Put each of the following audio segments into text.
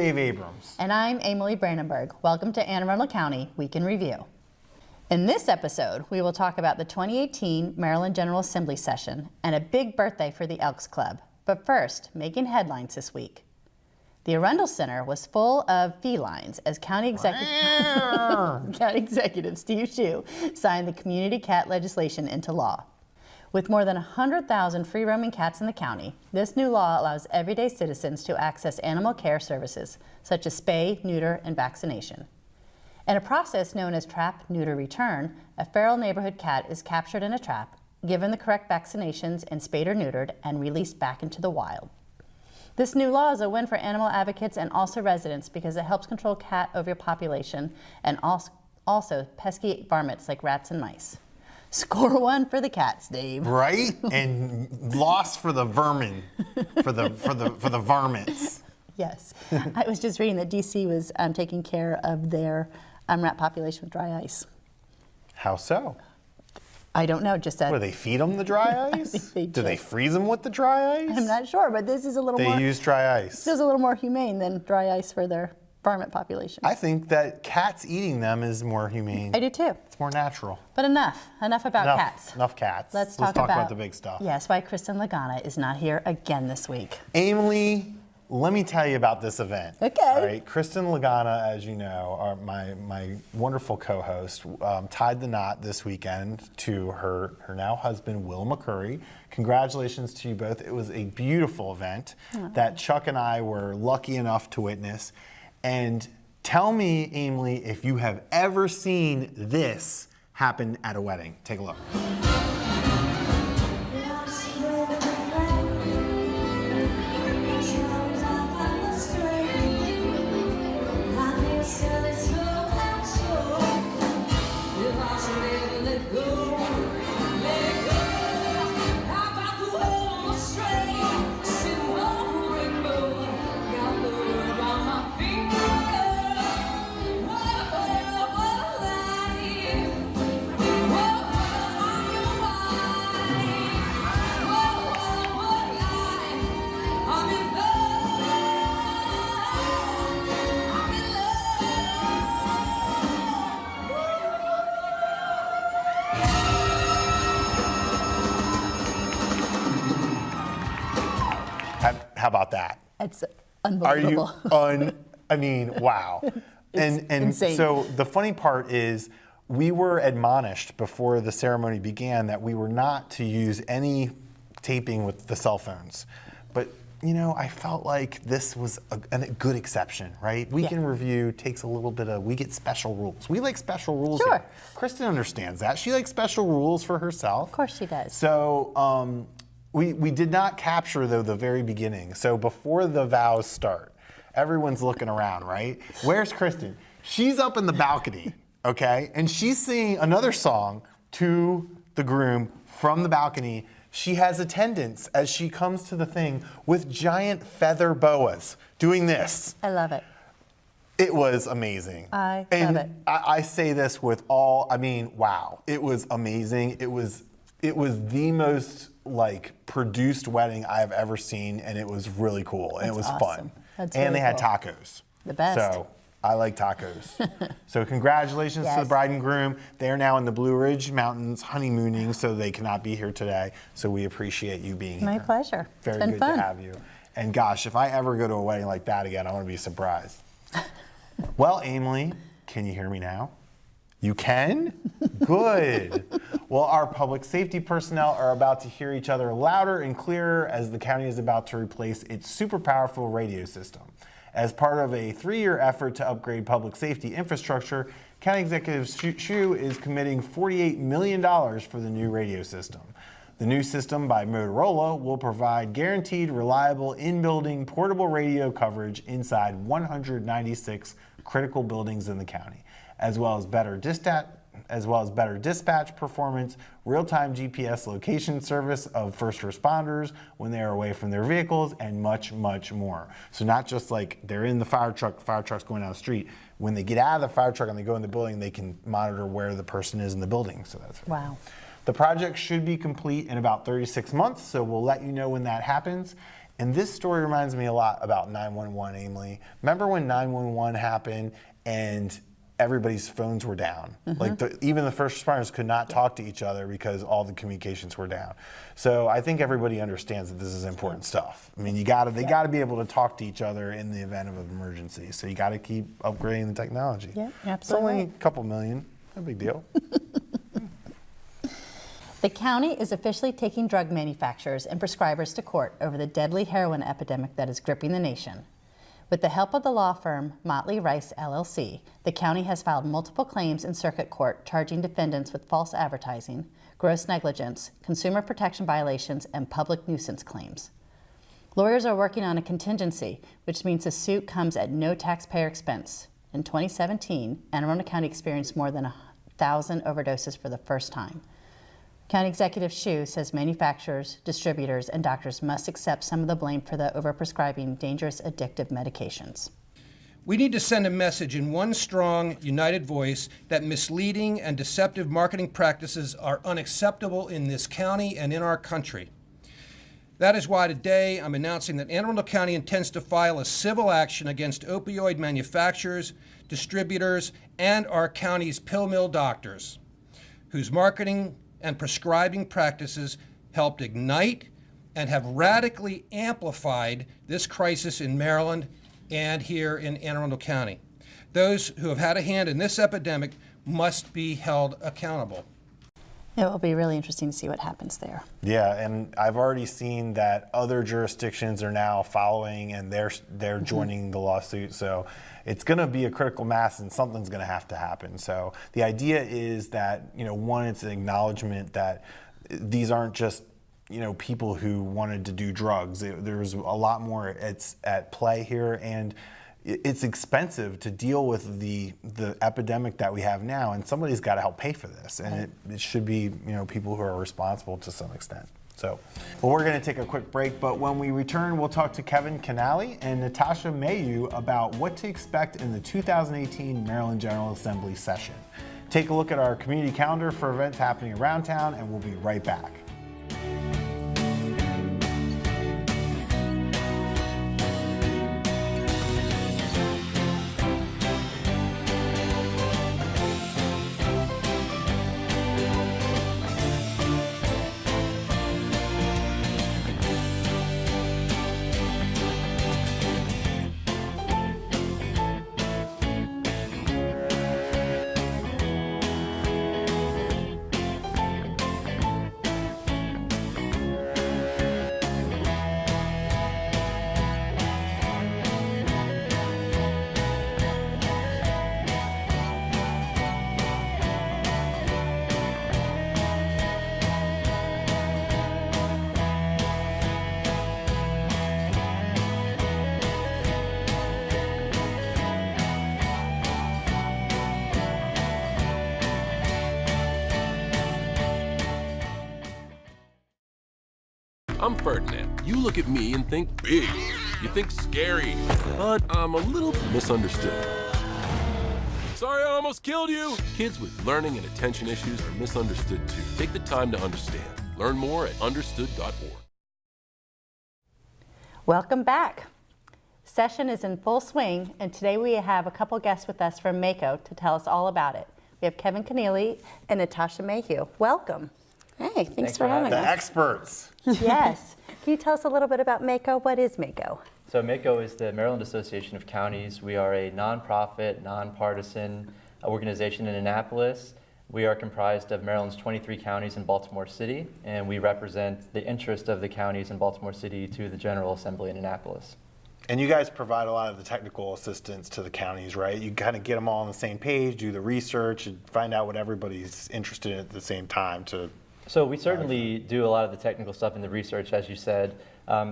Dave Abrams. And I'm Amalie Brandenburg. Welcome to Anne Arundel County Week in Review. In this episode, we will talk about the 2018 Maryland General Assembly session and a big birthday for the Elks Club. But first, making headlines this week. The Arundel Center was full of felines as County Executive Steve Schuh signed the community cat legislation into law. With more than 100,000 free-roaming cats in the county, this new law allows everyday citizens to access animal care services such as spay, neuter, and vaccination. In a process known as trap, neuter, return, a feral neighborhood cat is captured in a trap, given the correct vaccinations, and spayed or neutered, and released back into the wild. This new law is a win for animal advocates and also residents because it helps control cat overpopulation and also pesky varmints like rats and mice. Score one for the cats, Dave. Right? And loss for the vermin, for the varmints. Yes. I was just reading that DC was taking care of their rat population with dry ice. How so? I don't know, just that. What, do they feed them the dry ice? Do they freeze them with the dry ice? I'm not sure, but this is a little more. They use dry ice. This is a little more humane than dry ice for their varmint population. I think that cats eating them is more humane. I do too. It's more natural. But enough about cats. Enough cats. Let's talk about the big stuff. Yes, why Kristen Lagana is not here again this week. Amalie, let me tell you about this event. Okay. All right, Kristen Lagana, as you know, my wonderful co-host, tied the knot this weekend to her now husband, Will McCurry. Congratulations to you both. It was a beautiful event that Chuck and I were lucky enough to witness. And tell me, Amalie, if you have ever seen this happen at a wedding. Take a look. How about that? It's unbelievable. Wow. And insane. So the funny part is we were admonished before the ceremony began that we were not to use any taping with the cell phones. But, I felt like this was a good exception, right? Week in Review takes a little bit we get special rules. We like special rules Sure. here. Kristen understands that. She likes special rules for herself. Of course she does. So, we did not capture, though, the very beginning. So before the vows start, everyone's looking around, right? Where's Kristen? She's up in the balcony, okay? And she's singing another song to the groom from the balcony. She has attendants as she comes to the thing with giant feather boas doing this. I love it. It was amazing. I love it. I say this with wow. It was amazing. It was the most produced wedding I've ever seen, and it was really cool, and it was awesome. fun. That's and really they had cool. tacos. The best. So I like tacos. So congratulations to the bride and groom. They are now in the Blue Ridge Mountains honeymooning, so they cannot be here today. So we appreciate you being here. My pleasure. Very it's been good fun. to have you. And gosh, if I ever go to a wedding like that again, I want to be surprised. Well, Amalie, can you hear me now? You can? Good. Well, our public safety personnel are about to hear each other louder and clearer as the county is about to replace its super powerful radio system. As part of a 3-year effort to upgrade public safety infrastructure, County Executive Schuh is committing $48 million for the new radio system. The new system by Motorola will provide guaranteed, reliable, in-building, portable radio coverage inside 196 critical buildings in the county, as well as better dispatch performance, real-time GPS location service of first responders when they are away from their vehicles, and much, much more. So not just like they're in the fire truck's going down the street. When they get out of the fire truck and they go in the building, they can monitor where the person is in the building. So that's wow. The project should be complete in about 36 months, so we'll let you know when that happens. And this story reminds me a lot about 911, Amalie. Remember when 911 happened and everybody's phones were down? Like even the first responders could not talk to each other because all the communications were down. So I think everybody understands that this is important stuff. I mean, they gotta be able to talk to each other in the event of an emergency. So you gotta keep upgrading the technology. Yeah, It's absolutely. only a couple million, no big deal. The county is officially taking drug manufacturers and prescribers to court over the deadly heroin epidemic that is gripping the nation. With the help of the law firm Motley Rice LLC, the county has filed multiple claims in circuit court charging defendants with false advertising, gross negligence, consumer protection violations, and public nuisance claims. Lawyers are working on a contingency, which means the suit comes at no taxpayer expense. In 2017, Anne Arundel County experienced more than 1,000 overdoses for the first time. County Executive Schuh says manufacturers, distributors, and doctors must accept some of the blame for the overprescribing dangerous addictive medications. We need to send a message in one strong, united voice that misleading and deceptive marketing practices are unacceptable in this county and in our country. That is why today I'm announcing that Anne Arundel County intends to file a civil action against opioid manufacturers, distributors, and our county's pill mill doctors, whose marketing and prescribing practices helped ignite and have radically amplified this crisis in Maryland and here in Anne Arundel County. Those who have had a hand in this epidemic must be held accountable. It will be really interesting to see what happens there. Yeah, and I've already seen that other jurisdictions are now following and they're joining the lawsuit. So it's going to be a critical mass and something's going to have to happen. So the idea is that, one, it's an acknowledgement that these aren't just, people who wanted to do drugs. There's a lot more at play here, and it's expensive to deal with the epidemic that we have now, and somebody's got to help pay for this, and it should be people who are responsible to some extent. So, well, we're going to take a quick break, but when we return, we'll talk to Kevin Kinnally and Natasha Mehu about what to expect in the 2018 Maryland General Assembly session. Take a look at our community calendar for events happening around town, and we'll be right back. I'm Ferdinand. You look at me and think big. You think scary. But I'm a little misunderstood. Sorry I almost killed you. Kids with learning and attention issues are misunderstood too. Take the time to understand. Learn more at understood.org. Welcome back. Session is in full swing, and today we have a couple guests with us from MACO to tell us all about it. We have Kevin Kinnally and Natasha Mehu. Welcome. Hey, thanks for having The us. experts. Yes. Can you tell us a little bit about MACO? What is MACO? So MACO is the Maryland Association of Counties. We are a nonprofit, nonpartisan organization in Annapolis. We are comprised of Maryland's 23 counties and Baltimore City, and we represent the interest of the counties in Baltimore City to the General Assembly in Annapolis. And you guys provide a lot of the technical assistance to the counties, right? You kind of get them all on the same page, do the research, and find out what everybody's interested in at the same time to... So we certainly do a lot of the technical stuff in the research, as you said.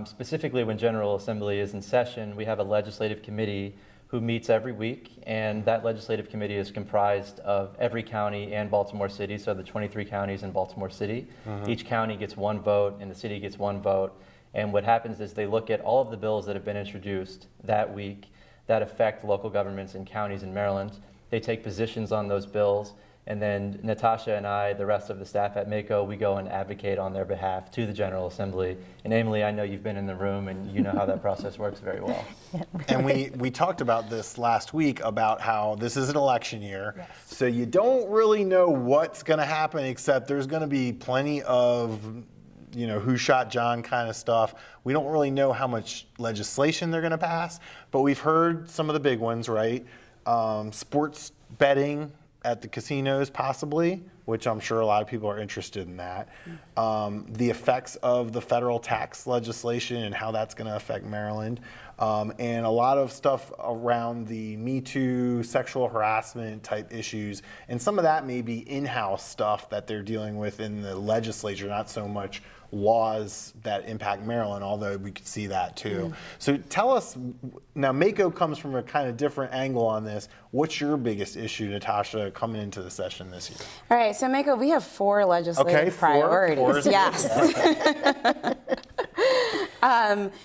Specifically when General Assembly is in session, we have a legislative committee who meets every week, and that legislative committee is comprised of every county and Baltimore City, so the 23 counties in Baltimore City. Each county gets one vote, and the city gets one vote. And what happens is they look at all of the bills that have been introduced that week that affect local governments and counties in Maryland. They take positions on those bills, And then Natasha and I, the rest of the staff at MACO, we go and advocate on their behalf to the General Assembly. And Amalie, I know you've been in the room and you know how that process works very well. And we talked about this last week about how this is an election year, so you don't really know what's going to happen, except there's going to be plenty of, who shot John kind of stuff. We don't really know how much legislation they're going to pass, but we've heard some of the big ones, right? Sports betting at the casinos, possibly, which I'm sure a lot of people are interested in that. The effects of the federal tax legislation and how that's going to affect Maryland. And a lot of stuff around the Me Too, sexual harassment type issues. And some of that may be in-house stuff that they're dealing with in the legislature, not so much laws that impact Maryland, although we could see that too. So tell us, now MACO comes from a kind of different angle on this. What's your biggest issue, Natasha, coming into the session this year? All right, so MACO, we have 4 legislative priorities. Four. Yes.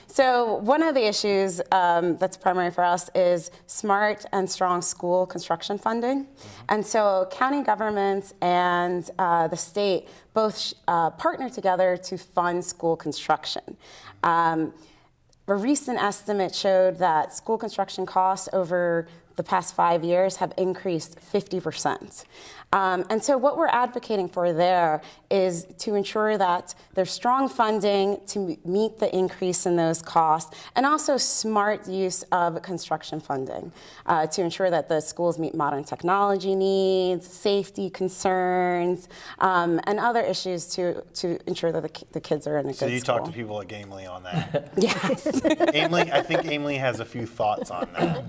So one of the issues that's primary for us is smart and strong school construction funding. And so county governments and the state both partner together to fund school construction. A recent estimate showed that school construction costs over the past 5 years have increased 50%. And so what we're advocating for there is to ensure that there's strong funding to meet the increase in those costs, and also smart use of construction funding to ensure that the schools meet modern technology needs, safety concerns, and other issues to ensure that the kids are in a good school. So you talked to people at Gamely on that. Yes. I think Amalie has a few thoughts on that.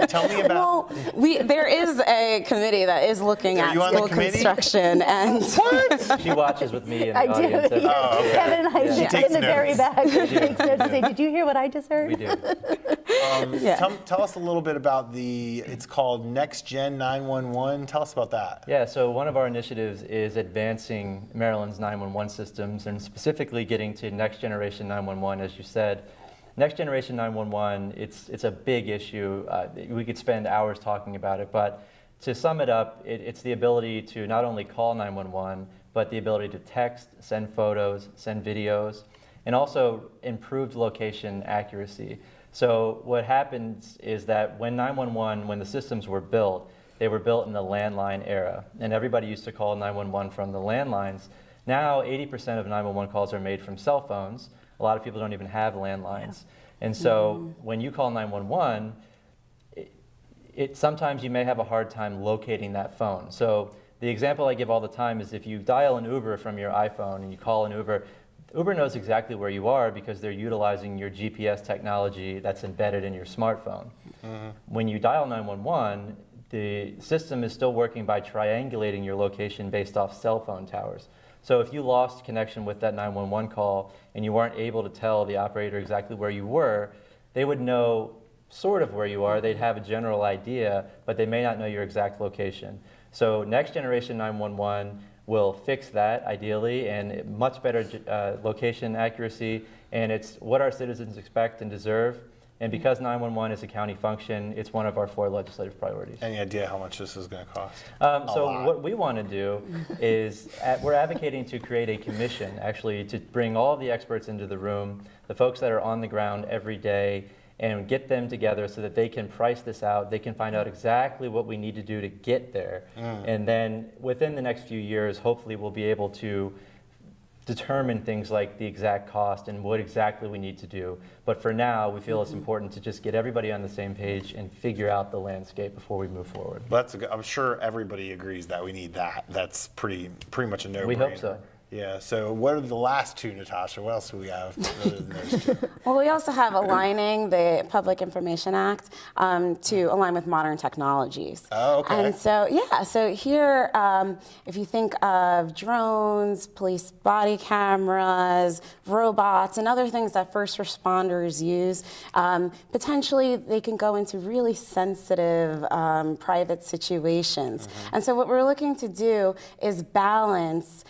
Tell me about. Well, there is a committee that is looking at school construction, and She watches with me in the I do. audience. Yes. Kevin and I She sit takes in the very notes. back. She takes notes and say, "Did you hear what I just heard?" We do. Tell us a little bit about it's called Next Gen 911. Tell us about that. Yeah, so one of our initiatives is advancing Maryland's 911 systems and specifically getting to next generation 911, as you said. Next generation 911, it's a big issue. We could spend hours talking about it, but to sum it up, it's the ability to not only call 911, but the ability to text, send photos, send videos, and also improved location accuracy. So what happens is that when the systems were built, they were built in the landline era, and everybody used to call 911 from the landlines. Now 80% of 911 calls are made from cell phones. A lot of people don't even have landlines. And so when you call 911, sometimes you may have a hard time locating that phone. So the example I give all the time is if you dial an Uber from your iPhone and you call an Uber, Uber knows exactly where you are because they're utilizing your GPS technology that's embedded in your smartphone. When you dial 911, the system is still working by triangulating your location based off cell phone towers. So if you lost connection with that 911 call and you weren't able to tell the operator exactly where you were, they would know sort of where you are. They'd have a general idea, but they may not know your exact location. So next generation 911 will fix that ideally, and much better location accuracy, and it's what our citizens expect and deserve. And because 911 is a county function, it's one of our 4 legislative priorities. Any idea how much this is going to cost? So what we want to do is we're advocating to create a commission, actually, to bring all of the experts into the room, the folks that are on the ground every day, and get them together so that they can price this out. They can find out exactly what we need to do to get there. And then within the next few years, hopefully we'll be able to determine things like the exact cost and what exactly we need to do. But for now, we feel it's important to just get everybody on the same page and figure out the landscape before we move forward. I'm sure everybody agrees that we need that. That's pretty much a no-brainer. We hope so. Yeah, so what are the last 2, Natasha? What else do we have other than those 2? well, we also have aligning the Public Information Act to align with modern technologies. Oh, okay. And so here, if you think of drones, police body cameras, robots, and other things that first responders use, potentially they can go into really sensitive private situations. And so what we're looking to do is balance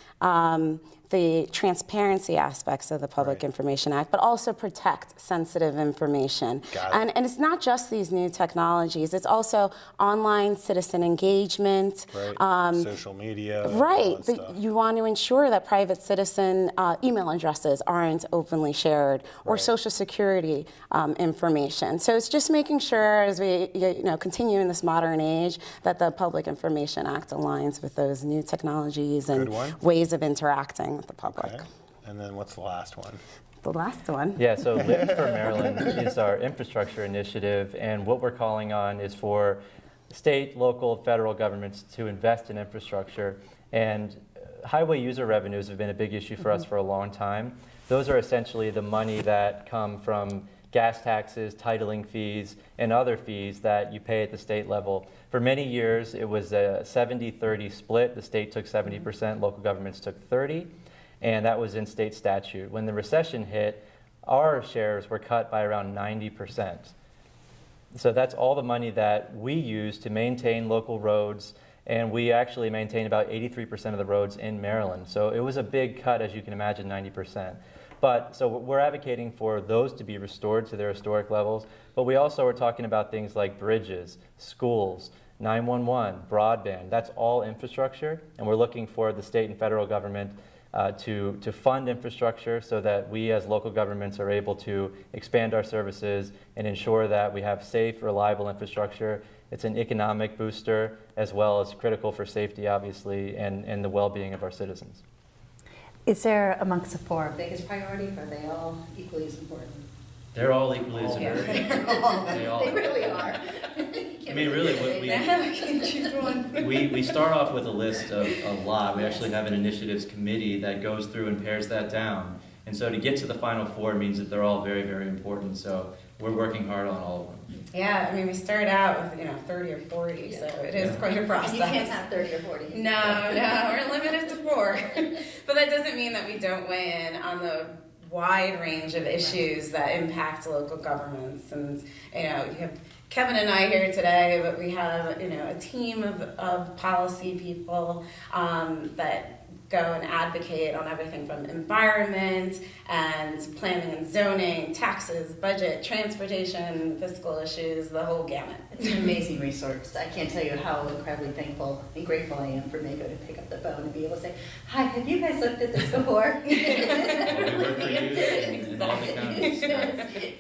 the transparency aspects of the Public Information Act, but also protect sensitive information. And it's not just these new technologies, it's also online citizen engagement. Social media. Right. You want to ensure that private citizen email addresses aren't openly shared, or Social Security information. So it's just making sure, as we continue in this modern age, that the Public Information Act aligns with those new technologies and ways of interacting with the public. Okay. And then what's the last one? The last one. Yeah, so Lift for Maryland is our infrastructure initiative, and what we're calling on is for state, local, federal governments to invest in infrastructure. And highway user revenues have been a big issue for us for a long time. Those are essentially the money that come from gas taxes, titling fees, and other fees that you pay at the state level. For many years, it was a 70-30 split. The state took 70%, local governments took 30%, and that was in state statute. When the recession hit, our shares were cut by around 90%. So that's all the money that we use to maintain local roads, and we actually maintain about 83% of the roads in Maryland. So it was a big cut, as you can imagine, 90%. But so we're advocating for those to be restored to their historic levels, but we also are talking about things like bridges, schools, 911, broadband. That's all infrastructure, and we're looking for the state and federal government to fund infrastructure so that we as local governments are able to expand our services and ensure that we have safe, reliable infrastructure. It's an economic booster as well as critical for safety, obviously, and the well-being of our citizens. Is there amongst the four Biggest priority, or are they all equally as important? They're all equally as important. They really are. I mean, really, we start off with a list of a lot. We actually have an initiatives committee that goes through and pares that down. And so to get to the final four means that they're all very, very important. So we're working hard on all of them. Yeah, I mean, we started out with 30 or 40, so it is quite a process. You can't have 30 or 40. No, we're limited to 4. But that doesn't mean that we don't weigh in on the wide range of issues that impact local governments. And you have Kevin and I here today, but we have a team of policy people that go and advocate on everything from environment and planning and zoning, taxes, budget, transportation, fiscal issues, the whole gamut. It's an amazing resource. I can't tell you how incredibly thankful and grateful I am for MACO to pick up the phone and be able to say, "Hi, have you guys looked at this before?" We work for you in all the counties.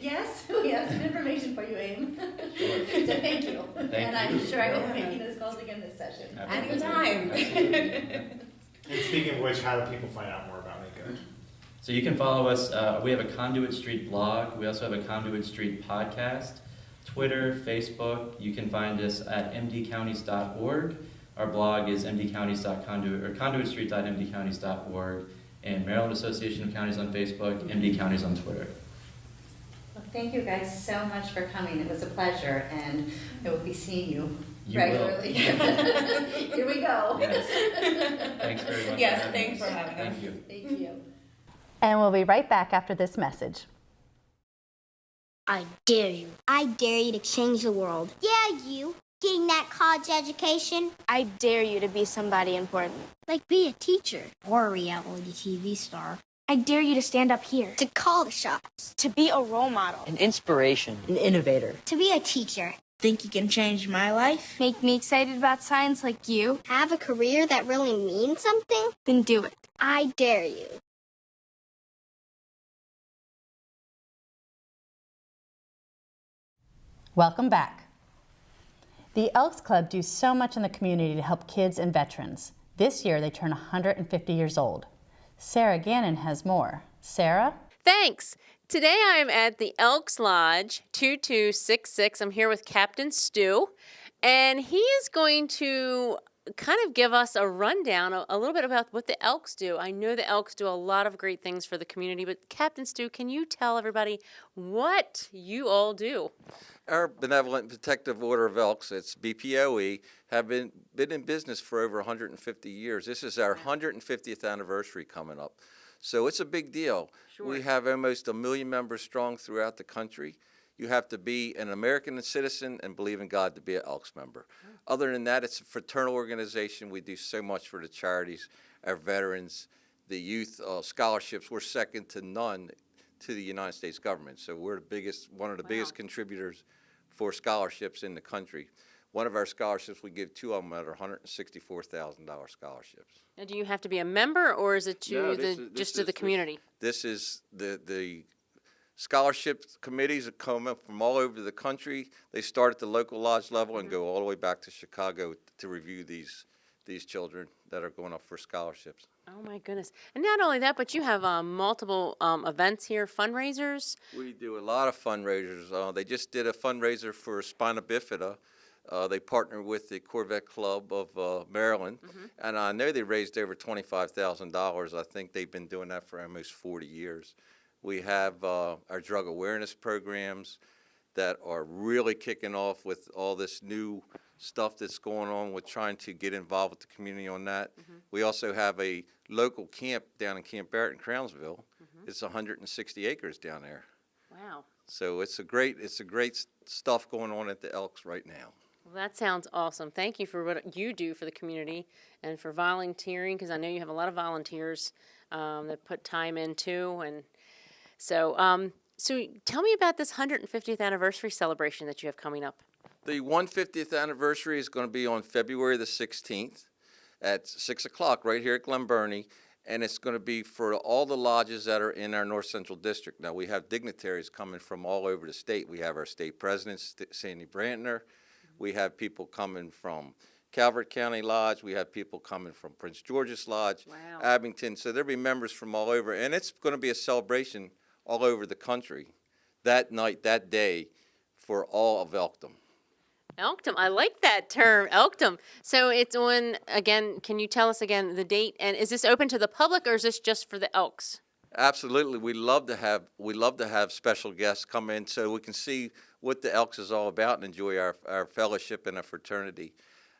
Yes, we have some information for you, Aim. Sure. So thank you. Thank and I'm you. sure I will be making those calls again this session. Anytime. And speaking of which, how do people find out more about MACO? So you can follow us. We have a Conduit Street blog. We also have a Conduit Street podcast, Twitter, Facebook. You can find us at mdcounties.org. Our blog is conduitstreet.mdcounties.org, and Maryland Association of Counties on Facebook, MD Counties on Twitter. Well, thank you guys so much for coming. It was a pleasure, and I will be seeing you You regularly. Here we go. Yes. Thanks very much. Yes, thanks for having us. Thank you. Thank you. And we'll be right back after this message. I dare you. I dare you to change the world. Yeah, you. Getting that college education. I dare you to be somebody important. Like be a teacher. Or a reality TV star. I dare you to stand up here. To call the shots. To be a role model. An inspiration. An innovator. To be a teacher. Think you can change my life? Make me excited about science like you? Have a career that really means something? Then do it. I dare you. Welcome back. The Elks Club do so much in the community to help kids and veterans. This year they turn 150 years old. Sara Gannon has more. Sara? Thanks. Today I'm at the Elks Lodge 2266. I'm here with Captain Stu, and he is going to kind of give us a rundown, a little bit about what the Elks do. I know the Elks do a lot of great things for the community, but Captain Stu, can you tell everybody what you all do? Our Benevolent Protective Order of Elks, it's BPOE, have been in business for over 150 years. This is our 150th anniversary coming up. So it's a big deal. Sure. We have almost 1 million members strong throughout the country. You have to be an American citizen and believe in God to be an Elks member. Other than that, it's a fraternal organization. We do so much for the charities, our veterans, the youth scholarships, we're second to none to the United States government. So we're the biggest, one of the biggest contributors for scholarships in the country. One of our scholarships, we give 2 of them that are $164,000 scholarships. Now, do you have to be a member, or is it to just to the community? This is the scholarship committees that come up from all over the country. They start at the local lodge level and go all the way back to Chicago to review these children that are going up for scholarships. Oh my goodness! And not only that, but you have multiple events here, fundraisers. We do a lot of fundraisers. They just did a fundraiser for spina bifida. They partnered with the Corvette Club of Maryland, and I know they raised over $25,000. I think they've been doing that for almost 40 years. We have our drug awareness programs that are really kicking off with all this new stuff that's going on with trying to get involved with the community on that. We also have a local camp down in Camp Barrett in Crownsville. It's 160 acres down there. Wow. So it's a great stuff going on at the Elks right now. Well, that sounds awesome. Thank you for what you do for the community and for volunteering, because I know you have a lot of volunteers that put time in too. And so, so tell me about this 150th anniversary celebration that you have coming up. The 150th anniversary is going to be on February the 16th at 6 o'clock right here at Glen Burnie, and it's going to be for all the lodges that are in our North Central District. Now, we have dignitaries coming from all over the state. We have our state president, Sandy Brantner. We have people coming from Calvert County Lodge. We have people coming from Prince George's Lodge, Abington. So there'll be members from all over, and it's going to be a celebration all over the country that night, that day, for all of Elkdom. Elkdom, I like that term, Elkdom. So it's on, again, can you tell us again the date? And is this open to the public, or is this just for the Elks? Absolutely. We love to have special guests come in so we can see what the Elks is all about and enjoy our fellowship and our fraternity.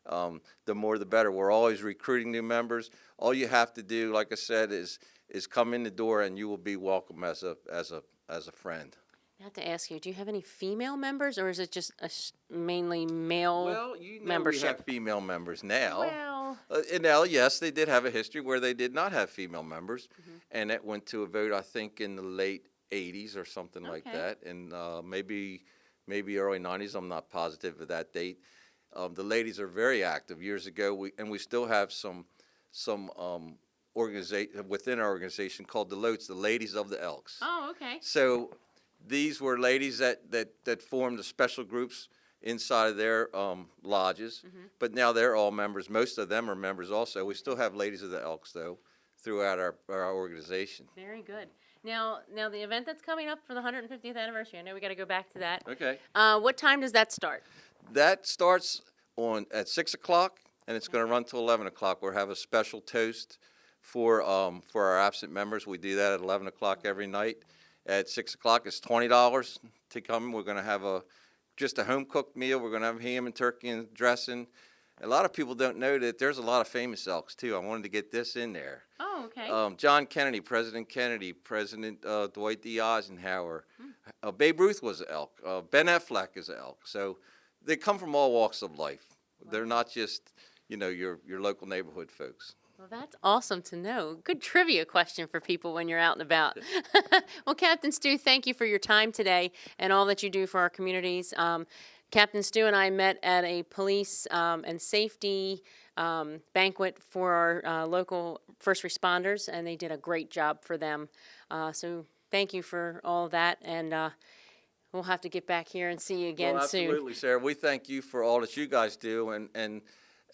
The more the better. We're always recruiting new members. All you have to do, like I said, is come in the door and you will be welcome as a friend. I have to ask you, do you have any female members, or is it just mainly male membership? We have female members now. Well, and now, yes, they did have a history where they did not have female members, and it went to a vote, I think, in the late 80s or something like that, and maybe early 90s. I'm not positive of that date. The ladies are very active. Years ago, we still have some organization within our organization called the LOTS, the Ladies of the Elks. Oh, okay. So these were ladies that formed the special groups inside of their lodges, but now they're all members. Most of them are members also. We still have Ladies of the Elks, though, throughout our organization. Very good. Now the event that's coming up for the 150th anniversary, I know we got to go back to that. Okay. What time does that start? That starts at 6 o'clock, and it's going to run till 11 o'clock. We'll have a special toast for our absent members. We do that at 11 o'clock every night. At 6 o'clock, it's $20 to come. We're going to have just a home-cooked meal. We're going to have ham and turkey and dressing. A lot of people don't know that there's a lot of famous Elks, too. I wanted to get this in there. Oh, okay. John Kennedy, President Dwight D. Eisenhower. Babe Ruth was an Elk. Ben Affleck is an Elk. So they come from all walks of life. Wow. They're not just, your local neighborhood folks. Well, that's awesome to know. Good trivia question for people when you're out and about. Well, Captain Stu, thank you for your time today and all that you do for our communities. Captain Stu and I met at a police and safety banquet for our local first responders, and they did a great job for them. So thank you for all of that, and we'll have to get back here and see you again soon. Absolutely, Sarah. We thank you for all that you guys do, and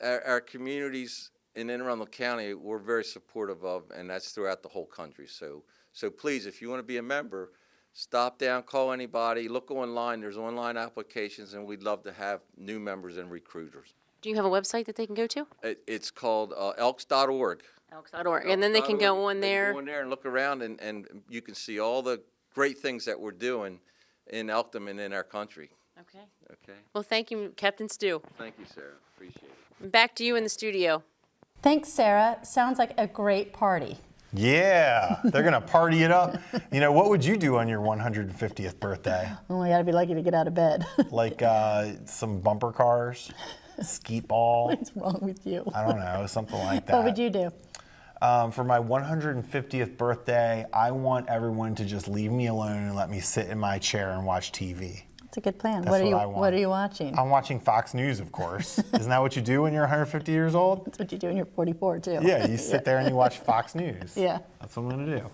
our communities in Anne Arundel County, we're very supportive of, and that's throughout the whole country. So please, if you want to be a member, stop down, call anybody, look online. There's online applications, and we'd love to have new members and recruiters. Do you have a website that they can go to? It's called elks.org. Elks.org, and then they can go on there. Go on there and look around, and you can see all the great things that we're doing in Elkdom and in our country. Okay. Okay. Well, thank you, Captain Stu. Thank you, Sarah. Appreciate it. Back to you in the studio. Thanks, Sarah. Sounds like a great party. Yeah, they're going to party it up. What would you do on your 150th birthday? Oh, I got to be lucky to get out of bed. Like some bumper cars, skeet ball. What's wrong with you? I don't know, something like that. What would you do? For my 150th birthday, I want everyone to just leave me alone and let me sit in my chair and watch TV. That's a good plan. That's What I want. are you watching? I'm watching Fox News, of course. Isn't that what you do when you're 150 years old? That's what you do when you're 44 too. Yeah, you sit there and you watch Fox News. Yeah. That's what I'm gonna do.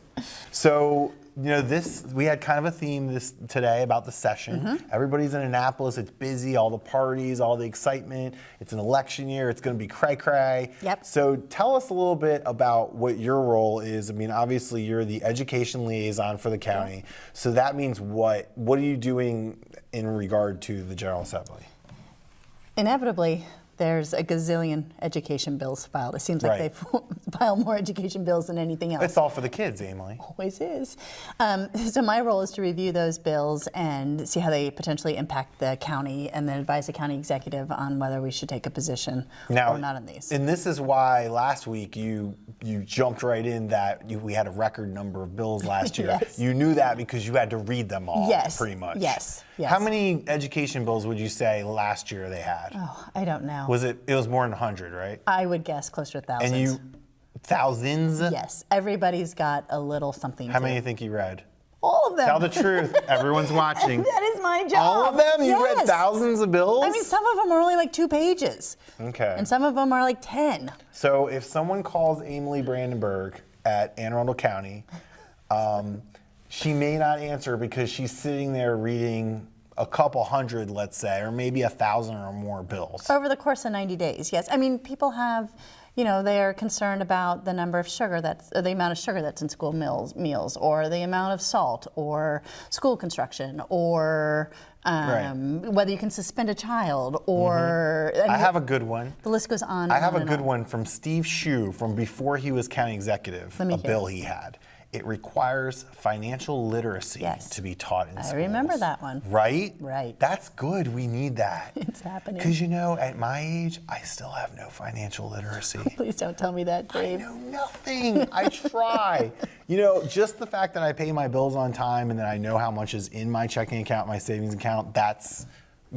So, we had kind of a theme today about the session. Everybody's in Annapolis, it's busy, all the parties, all the excitement. It's an election year, it's gonna be cray-cray. Yep. So tell us a little bit about what your role is. I mean, obviously you're the education liaison for the county. So that means what? What are you doing in regard to the General Assembly? Inevitably, there's a gazillion education bills filed. It seems like they file more education bills than anything else. It's all for the kids, Amalie. Always is. So my role is to review those bills and see how they potentially impact the county, and then advise the county executive on whether we should take a position or not on these. And this is why last week you jumped right in that we had a record number of bills last year. Yes. You knew that because you had to read them all, pretty much. Yes. How many education bills would you say last year they had? Oh, I don't know. It was more than 100, right? I would guess closer to thousands. And thousands? Yes. Everybody's got a little something. How many do you think you read? All of them. Tell the truth. Everyone's watching. That is my job. All of them? You read thousands of bills? I mean, some of them are only like 2 pages. Okay. And some of them are like 10. So if someone calls Amalie Brandenburg at Arundel County, she may not answer because she's sitting there reading a couple hundred, let's say, or maybe 1,000 or more bills. Over the course of 90 days, yes. I mean, people have, they are concerned about the number of sugar the amount of sugar that's in school meals, or the amount of salt, or school construction, or whether you can suspend a child, or... I have a good one. The list goes on. I have a good one from Steve Schuh from before he was county executive, a bill he had. It requires financial literacy to be taught in schools. I remember that one. Right? Right. That's good. We need that. It's happening. Because at my age, I still have no financial literacy. Please don't tell me that, Dave. I know nothing. I try. Just the fact that I pay my bills on time and that I know how much is in my checking account, my savings account, that's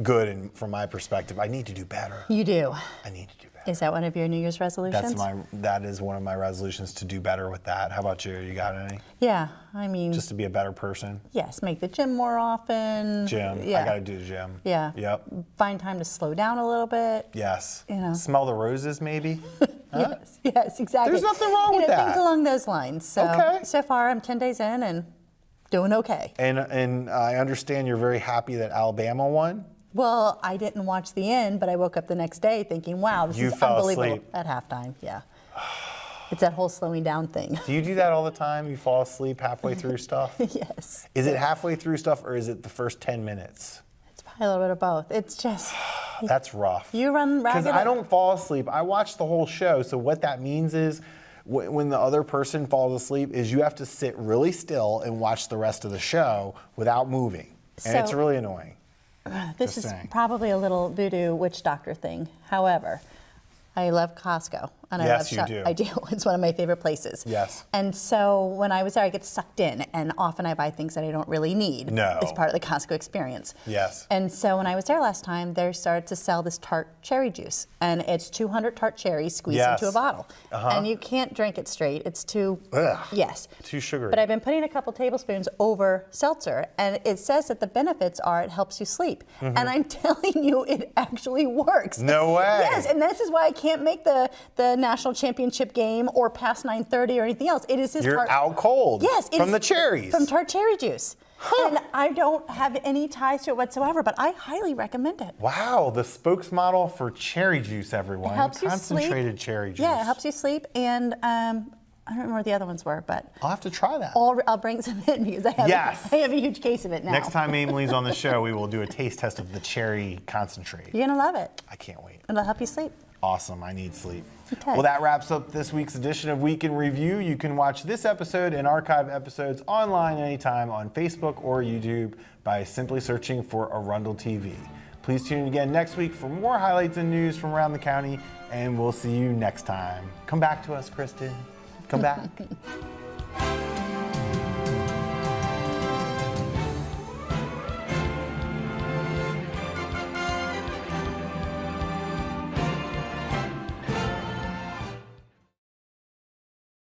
good. And from my perspective, I need to do better. You do. I need to do better. Is that one of your New Year's resolutions? That is one of my resolutions, to do better with that. How about you? You got any? Yeah, I mean... Just to be a better person? Yes, make the gym more often. Gym. Yeah. I got to do the gym. Yeah. Yep. Find time to slow down a little bit. Yes. Smell the roses, maybe? Huh? Yes, exactly. There's nothing wrong with that. Things along those lines. So, so far, I'm 10 days in and doing okay. And I understand you're very happy that Alabama won? Well, I didn't watch the end, but I woke up the next day thinking, wow, this is unbelievable. Asleep. At halftime, yeah. It's that whole slowing down thing. Do you do that all the time? You fall asleep halfway through stuff? Yes. Is it halfway through stuff, or is it the first 10 minutes? It's probably a little bit of both. It's just... That's rough. You run ragged. Because I don't fall asleep. I watch the whole show, so what that means is when the other person falls asleep is you have to sit really still and watch the rest of the show without moving. And it's really annoying. This is probably a little voodoo witch doctor thing. However, I love Costco. And Yes, I love you do. I do. It's one of my favorite places. Yes. And so when I was there, I get sucked in, and often I buy things that I don't really need. No. It's part of the Costco experience. Yes. And so when I was there last time, they started to sell this tart cherry juice, and it's 200 tart cherries squeezed into a bottle. And you can't drink it straight. It's too... Ugh. Yes. Too sugary. But I've been putting a couple tablespoons over seltzer, and it says that the benefits are it helps you sleep. And I'm telling you, it actually works. No way. Yes, and this is why I can't make the national championship game or past 9:30 or anything else. It is this You're out cold. Yes. From the cherries. From tart cherry juice. And I don't have any ties to it whatsoever, but I highly recommend it. Wow, the spokesmodel for cherry juice, everyone. It helps you sleep. Concentrated cherry juice. Yeah, it helps you sleep, and I don't remember what the other ones were, but I'll have to try that. I'll bring some in because I have, Yes. I have a huge case of it now. Next time Amelie's on the show, we will do a taste test of the cherry concentrate. You're gonna love it. I can't wait. It'll help you sleep. Awesome, I need sleep. Okay. Well, that wraps up this week's edition of Week in Review. You can watch this episode and archive episodes online anytime on Facebook or YouTube by simply searching for Arundel TV. Please tune in again next week for more highlights and news from around the county, and we'll see you next time. Come back to us, Kristen. Come back.